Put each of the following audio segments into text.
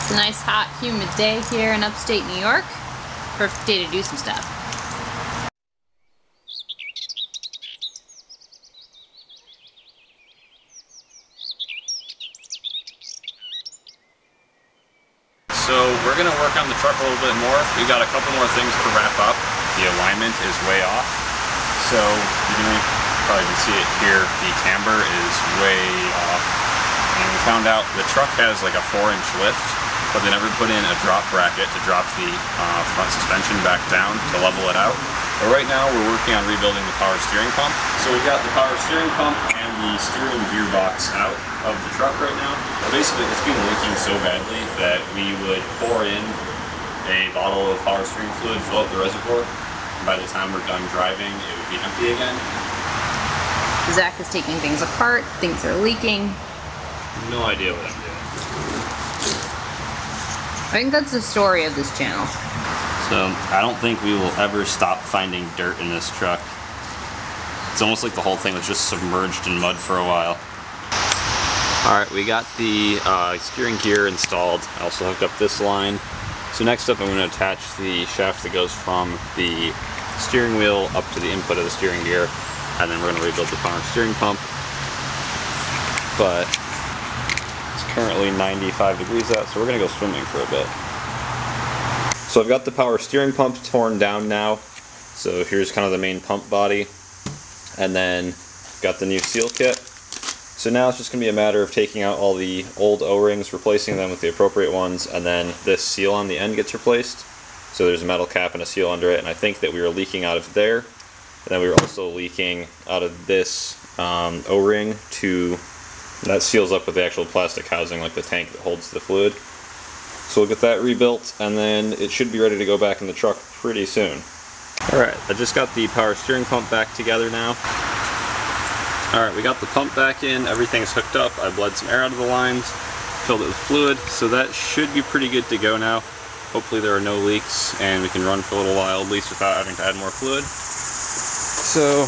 It's a nice, hot, humid day here in upstate New York. Perfect day to do some stuff. So we're going to work on the truck a little bit more. We got a couple more things to wrap up. The alignment is way off. So you can probably see it here. The camber is way off. And we found out the truck has like a 4-inch lift, but they never put in a drop bracket to drop the front suspension back down to level it out. But right now we're working on rebuilding the power steering pump. So we've got the power steering pump and the steering gearbox out of the truck right now. But basically it's been leaking so badly that we would pour in a bottle of power steering fluid, fill up the reservoir, and by the time we're done driving it would be empty again. Zach is taking things apart, things are leaking. No idea what I'm doing. I think that's the story of this channel. So I don't think we will ever stop finding dirt in this truck. It's almost like the whole thing was just submerged in mud for a while. Alright, we got the steering gear installed. I also hooked up this line. So next up I'm going to attach the shaft that goes from the steering wheel up to the input of the steering gear, and then we're going to rebuild the power steering pump. But it's currently 95 degrees out, so we're going to go swimming for a bit. So I've got the power steering pump torn down now. So here's kind of the main pump body, and then got the new seal kit. So now it's just going to be a matter of taking out all the old O-rings, replacing them with the appropriate ones, and then this seal on the end gets replaced. So there's a metal cap and a seal under it, and I think that we were leaking out of there. And then we were also leaking out of this O-ring that seals up with the actual plastic housing, like the tank that holds the fluid. So we'll get that rebuilt, and then it should be ready to go back in the truck pretty soon. Alright, I just got the power steering pump back together now. Alright, we got the pump back in, everything's hooked up. I bled some air out of the lines, filled it with fluid, so that should be pretty good to go now. Hopefully there are no leaks, and we can run for a little while, at least without having to add more fluid. So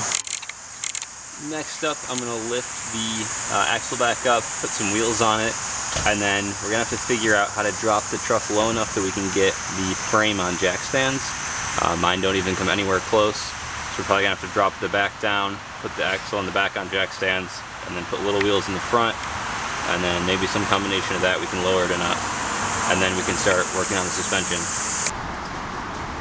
next up, I'm going to lift the axle back up, put some wheels on it, and then we're going to have to figure out how to drop the truck low enough that we can get the frame on jack stands. Mine don't even come anywhere close, so we're probably going to have to drop the back down, put the axle on the back on jack stands, and then put little wheels in the front, and then maybe some combination of that we can lower it enough, and then we can start working on the suspension.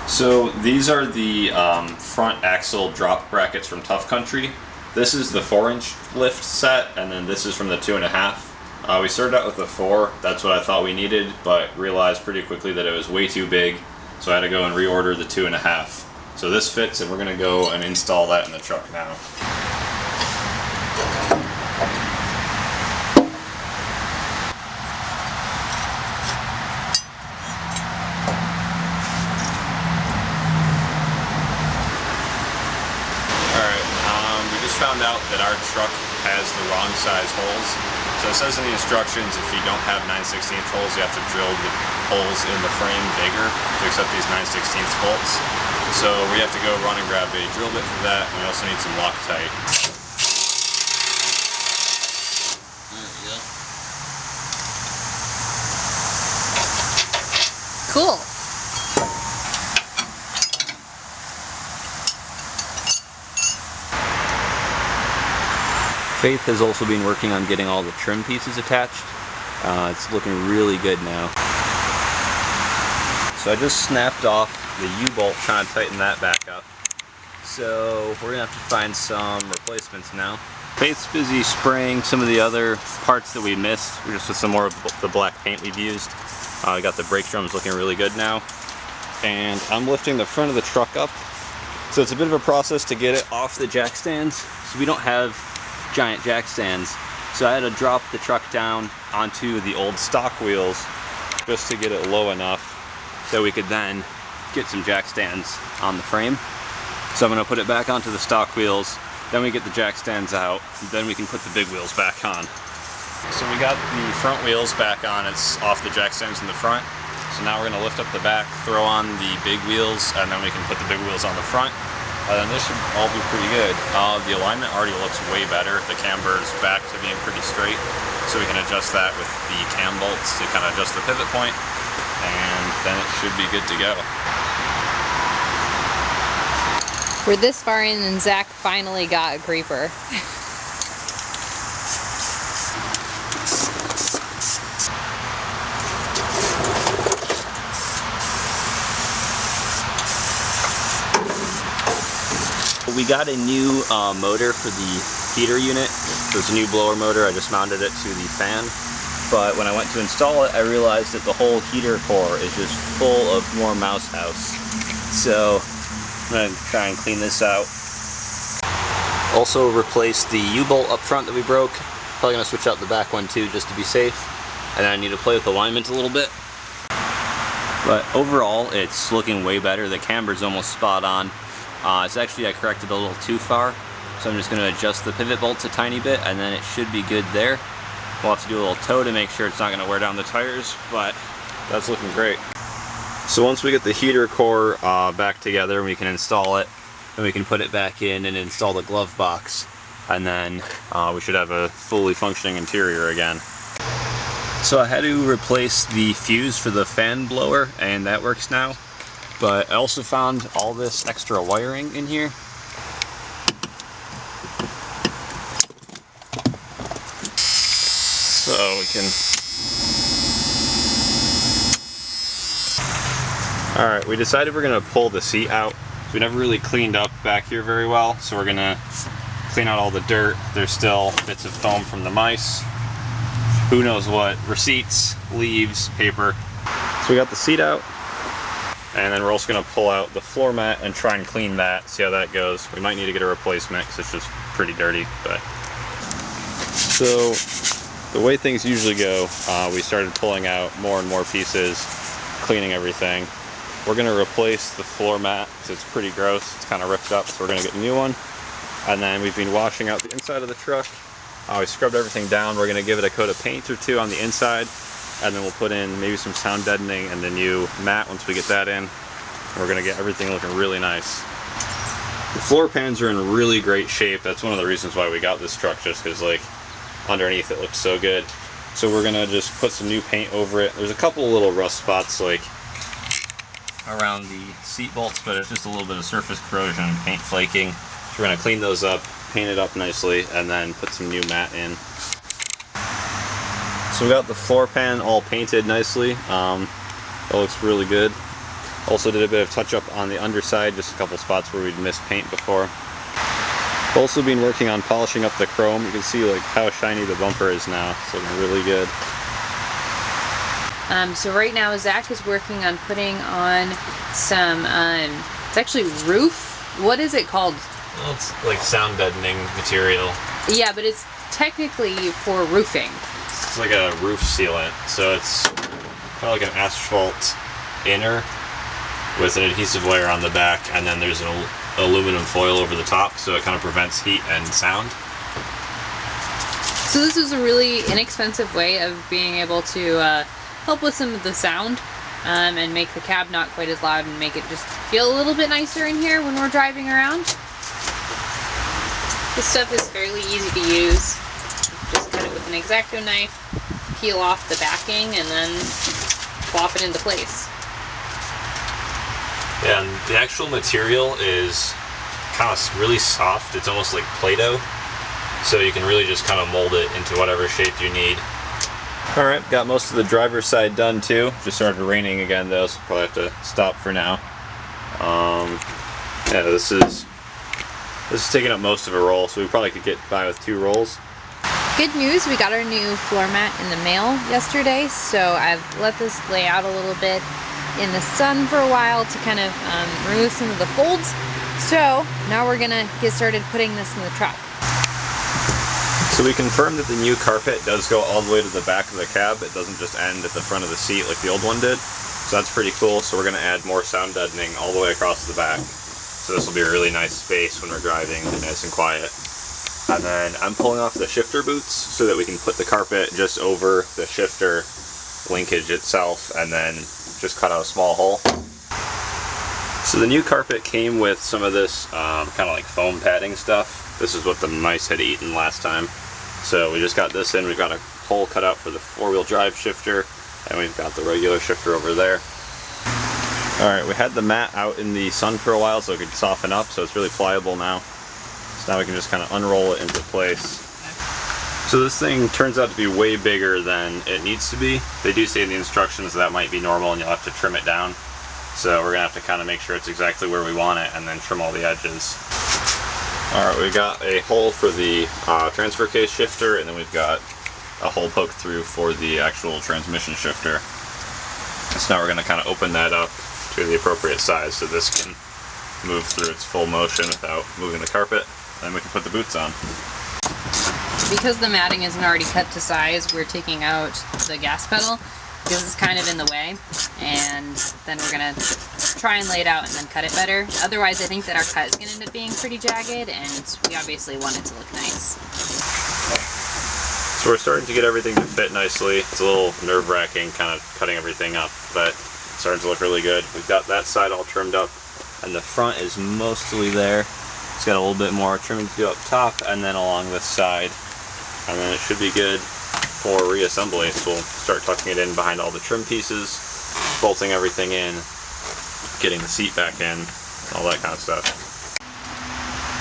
So these are the front axle drop brackets from Tough Country. This is the 4-inch lift set, and then this is from the 2.5. We started out with the 4, that's what I thought we needed, but realized pretty quickly that it was way too big, so I had to go and reorder the 2.5. So this fits, and we're going to go and install that in the truck now. Found out that our truck has the wrong size holes. So it says in the instructions if you don't have 9/16 holes, you have to drill the holes in the frame bigger to accept these 9/16 bolts. So we have to go run and grab a drill bit for that, and we also need some Loctite. There we go. Cool. Faith has also been working on getting all the trim pieces attached. It's looking really good now. So I just snapped off the U-bolt, trying to tighten that back up. So we're gonna have to find some replacements now. Faith's busy spraying some of the other parts that we missed, just with some more of the black paint we've used. We got the brake drums looking really good now. And I'm lifting the front of the truck up. So it's a bit of a process to get it off the jack stands. So we don't have giant jack stands, so I had to drop the truck down onto the old stock wheels just to get it low enough so we could then get some jack stands on the frame. So I'm going to put it back onto the stock wheels, then we get the jack stands out, then we can put the big wheels back on. So we got the front wheels back on, it's off the jack stands in the front. So now we're going to lift up the back, throw on the big wheels, and then we can put the big wheels on the front. Then this should all be pretty good. The alignment already looks way better. The camber is back to being pretty straight. so we can adjust that with the cam bolts to kind of adjust the pivot point, and then it should be good to go. We're this far in and Zach finally got a creeper. We got a new motor for the heater unit. There's a new blower motor. I just mounted it to the fan. But when I went to install it, I realized that the whole heater core is just full of more mouse house. So I'm going to try and clean this out. Also replaced the U-bolt up front that we broke. Probably going to switch out the back one too, just to be safe. And then I need to play with the alignment a little bit. But overall, it's looking way better. The camber's almost spot on. It's actually, I corrected a little too far, so I'm just going to adjust the pivot bolts a tiny bit, and then it should be good there. We'll have to do a little toe to make sure it's not going to wear down the tires, but that's looking great. So once we get the heater core back together, we can install it, then we can put it back in and install the glove box, and then we should have a fully functioning interior again. So I had to replace the fuse for the fan blower, and that works now. But I also found all this extra wiring in here. So we can... Alright, we decided we're going to pull the seat out. We never really cleaned up back here very well, so we're going to clean out all the dirt. There's still bits of foam from the mice. Who knows what. Receipts, leaves, paper. So we got the seat out. And then we're also going to pull out the floor mat and try and clean that, see how that goes. We might need to get a replacement because it's just pretty dirty. But so the way things usually go, we started pulling out more and more pieces, cleaning everything. We're going to replace the floor mat because it's pretty gross. It's kind of ripped up, so we're going to get a new one. And then we've been washing out the inside of the truck. We scrubbed everything down. We're going to give it a coat of paint or two on the inside. And then we'll put in maybe some sound deadening and the new mat once we get that in. We're going to get everything looking really nice. The floor pans are in really great shape. That's one of the reasons why we got this truck, just because like underneath it looks so good. So we're going to just put some new paint over it. There's a couple of little rust spots like around the seat bolts, but it's just a little bit of surface corrosion and paint flaking. So we're going to clean those up, paint it up nicely, and then put some new mat in. So we got the floor pan all painted nicely. That looks really good. Also did a bit of touch up on the underside, just a couple spots where we'd missed paint before. Also been working on polishing up the chrome. You can see like how shiny the bumper is now. It's looking really good. So right now Zach is working on putting on some, it's actually roof. What is it called? Well, it's like sound deadening material. Yeah, but it's technically for roofing. It's like a roof sealant, so it's kind of like an asphalt inner with an adhesive layer on the back, and then there's an aluminum foil over the top, so it kind of prevents heat and sound. So this is a really inexpensive way of being able to help with some of the sound and make the cab not quite as loud and make it just feel a little bit nicer in here when we're driving around. This stuff is fairly easy to use. Just cut it with an X-Acto knife, peel off the backing, and then plop it into place. Yeah, and the actual material is kind of really soft. It's almost like Play-Doh. So you can really just kind of mold it into whatever shape you need. Alright, got most of the driver's side done too. Just started raining again though, so probably have to stop for now. Yeah, this is taking up most of a roll, so we probably could get by with 2 rolls. Good news, we got our new floor mat in the mail yesterday, so I've let this lay out a little bit in the sun for a while to kind of remove some of the folds. So now we're gonna get started putting this in the truck. So we confirmed that the new carpet does go all the way to the back of the cab. It doesn't just end at the front of the seat like the old one did. So that's pretty cool. So we're gonna add more sound deadening all the way across the back. So this will be a really nice space when we're driving, nice and quiet. And then I'm pulling off the shifter boots so that we can put the carpet just over the shifter linkage itself and then just cut out a small hole. So the new carpet came with some of this kind of like foam padding stuff. This is what the mice had eaten last time. So we just got this in. We've got a hole cut out for the 4-wheel drive shifter, and we've got the regular shifter over there. Alright, we had the mat out in the sun for a while so it could soften up, so it's really pliable now. So now we can just kind of unroll it into place. So this thing turns out to be way bigger than it needs to be. They do say in the instructions that might be normal and you'll have to trim it down. So we're gonna have to kind of make sure it's exactly where we want it and then trim all the edges. Alright, we got a hole for the transfer case shifter, and then we've got a hole poked through for the actual transmission shifter. So now we're gonna kind of open that up to the appropriate size so this can move through its full motion without moving the carpet. Then we can put the boots on. Because the matting isn't already cut to size, we're taking out the gas pedal because it's kind of in the way, and then we're gonna try and lay it out and then cut it better. Otherwise, I think that our cut is gonna end up being pretty jagged, and we obviously want it to look nice. So we're starting to get everything to fit nicely. It's a little nerve-wracking kind of cutting everything up, but it's starting to look really good. We've got that side all trimmed up, and the front is mostly there. It's got a little bit more trimming to do up top and then along this side. And then it should be good for reassembly. So we'll start tucking it in behind all the trim pieces, bolting everything in, getting the seat back in, all that kind of stuff.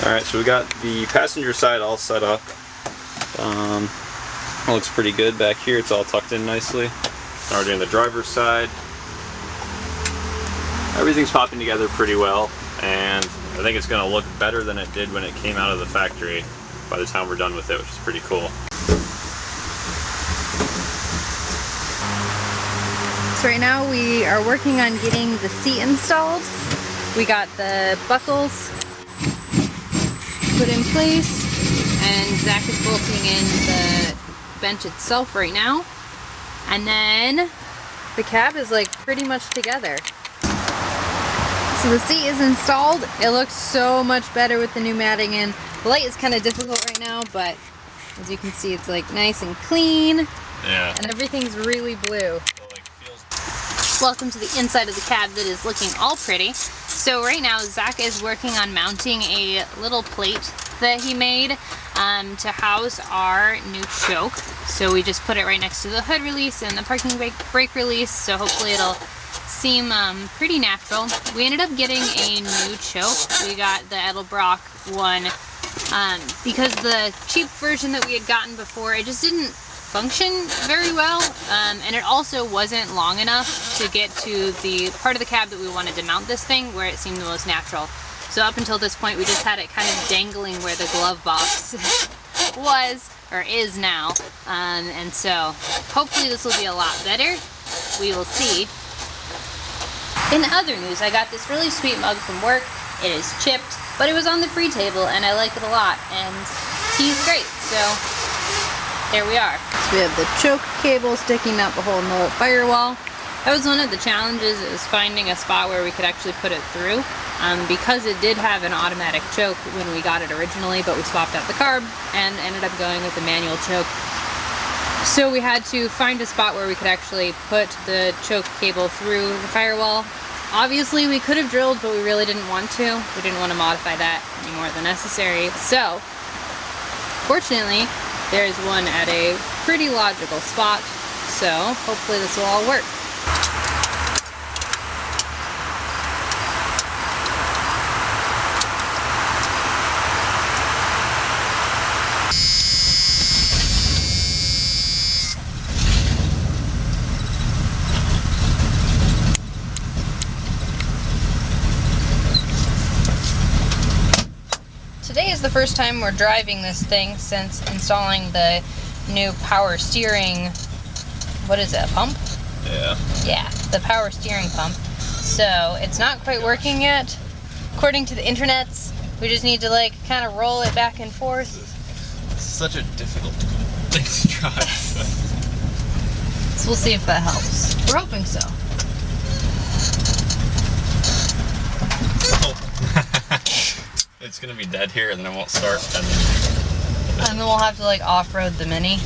Alright, so we got the passenger side all set up. It looks pretty good back here. It's all tucked in nicely. Now we're doing the driver's side. Everything's popping together pretty well, and I think it's going to look better than it did when it came out of the factory by the time we're done with it, which is pretty cool. So right now we are working on getting the seat installed. We got the buckles put in place, and Zach is bolting in the bench itself right now. And then the cab is like pretty much together. So the seat is installed. It looks so much better with the new matting in. The light is kind of difficult right now, but as you can see, it's like nice and clean. Yeah. And everything's really blue. Welcome to the inside of the cab that is looking all pretty. So right now, Zach is working on mounting a little plate that he made to house our new choke. So we just put it right next to the hood release and the parking brake release, so hopefully it'll seem pretty natural. We ended up getting a new choke. We got the Edelbrock one because the cheap version that we had gotten before, it just didn't function very well, and it also wasn't long enough to get to the part of the cab that we wanted to mount this thing where it seemed the most natural. So up until this point, we just had it kind of dangling where the glove box was, or is now, and so hopefully this will be a lot better. We will see. In other news, I got this really sweet mug from work. It is chipped, but it was on the free table and I like it a lot, and tea's great, so there we are. So we have the choke cable sticking up a hole in the firewall. That was one of the challenges, is finding a spot where we could actually put it through, because it did have an automatic choke when we got it originally, but we swapped out the carb and ended up going with the manual choke. So we had to find a spot where we could actually put the choke cable through the firewall. Obviously we could have drilled, but we really didn't want to. We didn't want to modify that any more than necessary. So fortunately there's one at a pretty logical spot, so hopefully this will all work. Today is the first time we're driving this thing since installing the new power steering, what is it, a pump? Yeah. Yeah, the power steering pump. So it's not quite working yet. According to the internets, we just need to like kind of roll it back and forth. It's such a difficult thing to drive. So we'll see if that helps. We're hoping so. It's gonna be dead here and then it won't start. And then we'll have to like off-road the Mini.